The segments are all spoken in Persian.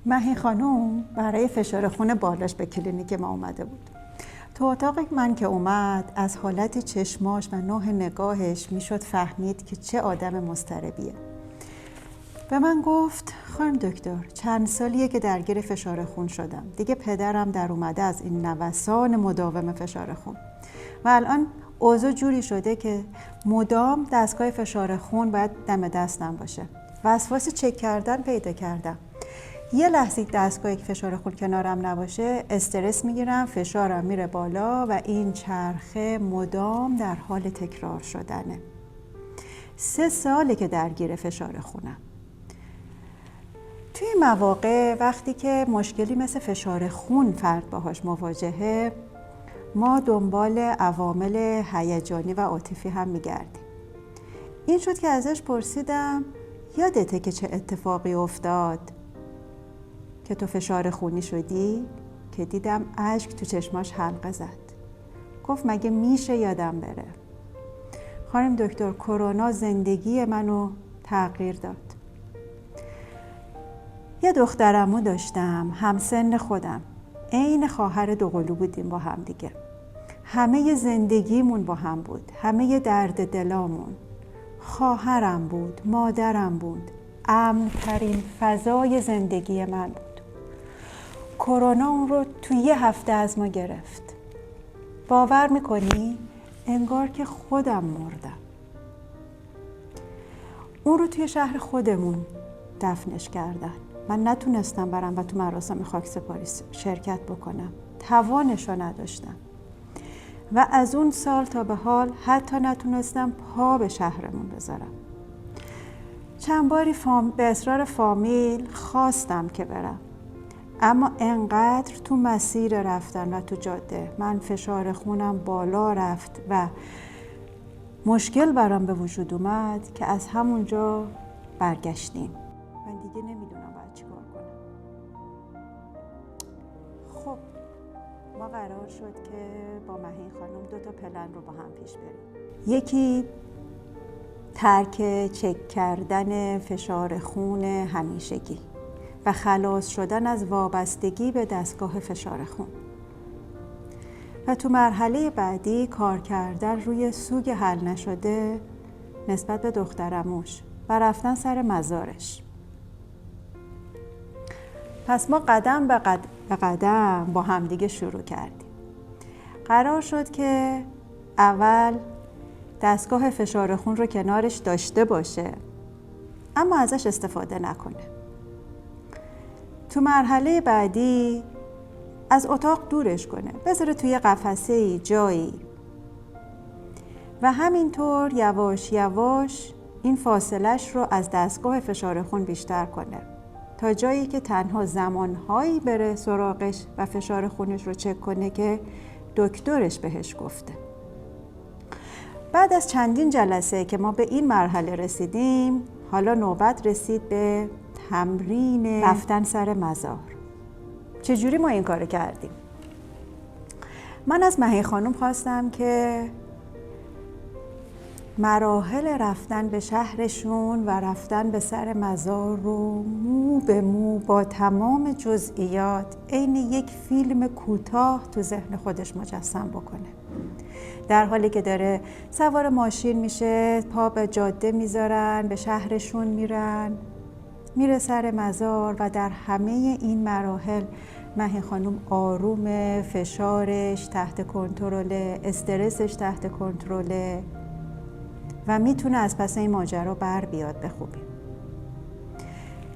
مهی خانم برای فشار خون بالاش به کلینیک ما اومده بود. تو اتاق من که اومد از حالت چشماش و نوع نگاهش میشد فهمید که چه آدم مضطربیه. به من گفت خانم دکتر چند سالیه که درگیر فشار خون شدم. دیگه پدرم در اومده از این نوسان مداوم فشار خون و الان اوضاع جوری شده که مدام دستگاه فشار خون باید دم دستم باشه. وسواس چک کردن پیدا کردم. یه لحظه دستگاه فشار خون کنارم نباشه استرس میگیرم، فشارم میره بالا و این چرخه مدام در حال تکرار شدنه. 3 ساله که درگیر فشار خونم. توی مواقع وقتی که مشکلی مثل فشار خون فرد باهاش مواجهه، ما دنبال عوامل هیجانی و عاطفی هم میگردیم. این شد که ازش پرسیدم یادته که چه اتفاقی افتاد که تو فشار خونی شدی؟ که دیدم اشک تو چشماش حلقه زد. گفت مگه میشه یادم بره؟ خانم دکتر کرونا زندگی منو تغییر داد. یه دخترمو داشتم همسن خودم، عین خواهر دوقلو بودیم با هم دیگه. همه زندگیمون با هم بود، همه درد دلامون. خواهرم بود، مادرم بود، امن‌ترین فضای زندگی من بود. کرونا اون رو تو 1 هفته از ما گرفت. باور میکنی؟ انگار که خودم مردم. اون رو توی شهر خودمون دفنش کردن. من نتونستم برم و تو مراسم خاکسپاری شرکت بکنم. توانش رو نداشتم. و از اون سال تا به حال حتی نتونستم پا به شهرمون بذارم. چند باری به اصرار فامیل خواستم که برم. اما انقدر تو مسیر رفتن و تو جاده من فشار خونم بالا رفت و مشکل برام به وجود اومد که از همونجا برگشتیم. من دیگه نمیدونم باید چیکار کنم. خب ما قرار شد که با مهین خانم 2 تا پلن رو با هم پیش بریم. یکی ترک چک کردن فشار خون همیشگی و خلاص شدن از وابستگی به دستگاه فشار خون و تو مرحله بعدی کار کردن روی سوگ حل نشده نسبت به دخترموش و رفتن سر مزارش. پس ما قدم به قدم با همدیگه شروع کردیم. قرار شد که اول دستگاه فشار خون رو کنارش داشته باشه اما ازش استفاده نکنه. تو مرحله بعدی از اتاق دورش کنه، بذاره توی قفسه‌ای جایی و همینطور یواش یواش این فاصلش رو از دستگاه فشار خون بیشتر کنه تا جایی که تنها زمانهایی بره سراغش و فشار خونش رو چک کنه که دکترش بهش گفته. بعد از چندین جلسه که ما به این مرحله رسیدیم، حالا نوبت رسید به تمرین رفتن سر مزار. چجوری ما این کار کردیم؟ من از مهی خانم خواستم که مراحل رفتن به شهرشون و رفتن به سر مزار رو مو به مو با تمام جزئیات عین یک فیلم کوتاه تو ذهن خودش مجسم بکنه. در حالی که داره سوار ماشین میشه، پا به جاده میذارن، به شهرشون میره سر مزار و در همه این مراحل مهی خانم آرومه، فشارش تحت کنترل، استرسش تحت کنترل و میتونه از پس این ماجرا بر بیاد به خوبی.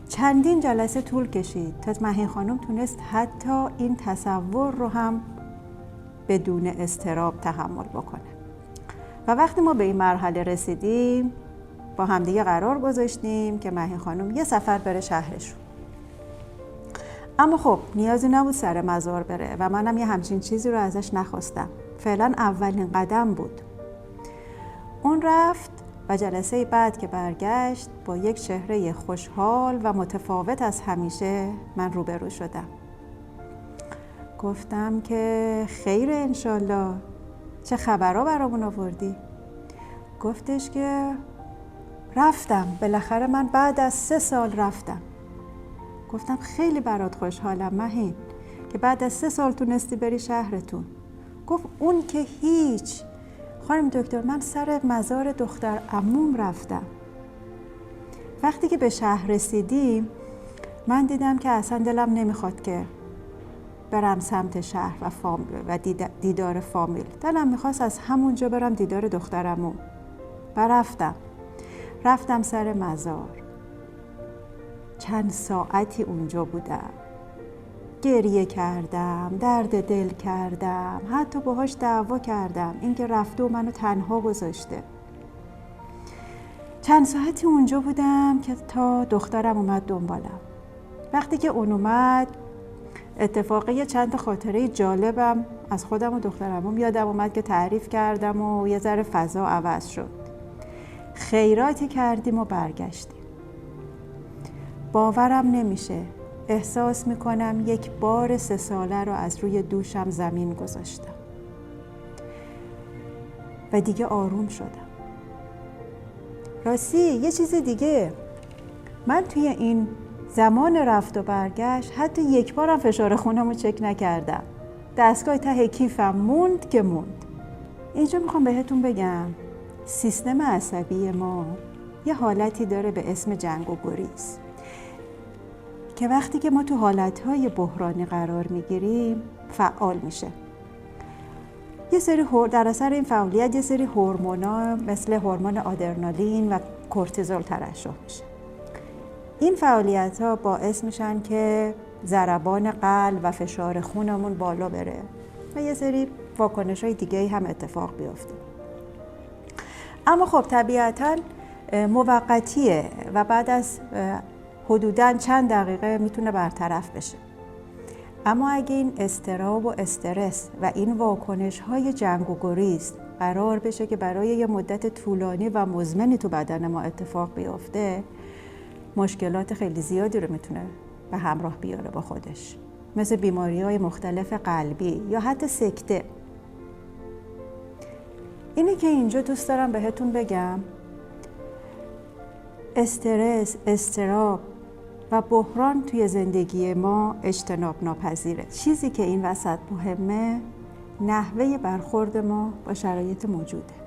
چندین جلسه طول کشید تا مهی خانم تونست حتی این تصور رو هم بدون اضطراب تحمل بکنه. و وقتی ما به این مرحله رسیدیم با همدیگه قرار گذاشتیم که مهی خانم یه سفر بره شهرشون. اما خب نیازی نبود سر مزار بره و منم یه همچین چیزی رو ازش نخواستم. فعلا اولین قدم بود. اون رفت و جلسه بعد که برگشت با یک چهره خوشحال و متفاوت از همیشه من روبرو شدم. گفتم که خیر انشالله، چه خبرها برامون آوردی؟ گفتش که رفتم، بالاخره من بعد از 3 سال رفتم. گفتم خیلی برات خوشحالم مهین که بعد از 3 سال تونستی بری شهرتون. گفت اون که هیچ خانم دکتر، من سر مزار دختر عموم رفتم. وقتی که به شهر رسیدیم من دیدم که اصلا دلم نمیخواد که برم سمت شهر و دیدار فامیل. دلم میخواست از همونجا برم دیدار دختر عموم. و رفتم سر مزار. چند ساعتی اونجا بودم، گریه کردم، درد دل کردم، حتی باهاش دعوا کردم اینکه رفته و منو تنها گذاشته. چند ساعتی اونجا بودم که تا دخترم اومد دنبالم. وقتی که اون اومد اتفاقی چند تا خاطره جالبم از خودم و دخترم یادم اومد که تعریف کردم و یه ذره فضا عوض شد. خیراتی کردیم و برگشتیم. باورم نمیشه، احساس میکنم یک بار 3 ساله رو از روی دوشم زمین گذاشتم و دیگه آروم شدم. راستی یه چیز دیگه، من توی این زمان رفت و برگشت حتی یک بارم فشار خونم رو چک نکردم. دستگاه ته کیفم موند که موند. اینجا میخوام بهتون بگم سیستم عصبی ما یه حالتی داره به اسم جنگ و گریز که وقتی که ما تو حالتهای بحرانی قرار میگیریم فعال میشه. یه سری در اثر این فعالیت یه سری هورمونا مثل هورمون آدرنالین و کورتیزول ترشح میشه. این فعالیت ها باعث میشن که ضربان قلب و فشار خونمون بالا بره و یه سری واکنش های دیگه هم اتفاق بیفته. اما خب طبیعتاً موقتیه و بعد از حدوداً چند دقیقه میتونه برطرف بشه. اما اگه این اضطراب و استرس و این واکنش های جنگ و گریز قرار بشه که برای یه مدت طولانی و مزمنی تو بدن ما اتفاق بیفته، مشکلات خیلی زیادی رو میتونه به همراه بیاره با خودش، مثل بیماری‌های مختلف قلبی یا حتی سکته. اینی که اینجا دوست دارم بهتون بگم، استرس، اضطراب و بحران توی زندگی ما اجتناب ناپذیره. چیزی که این وسط مهمه نحوه برخورد ما با شرایط موجوده.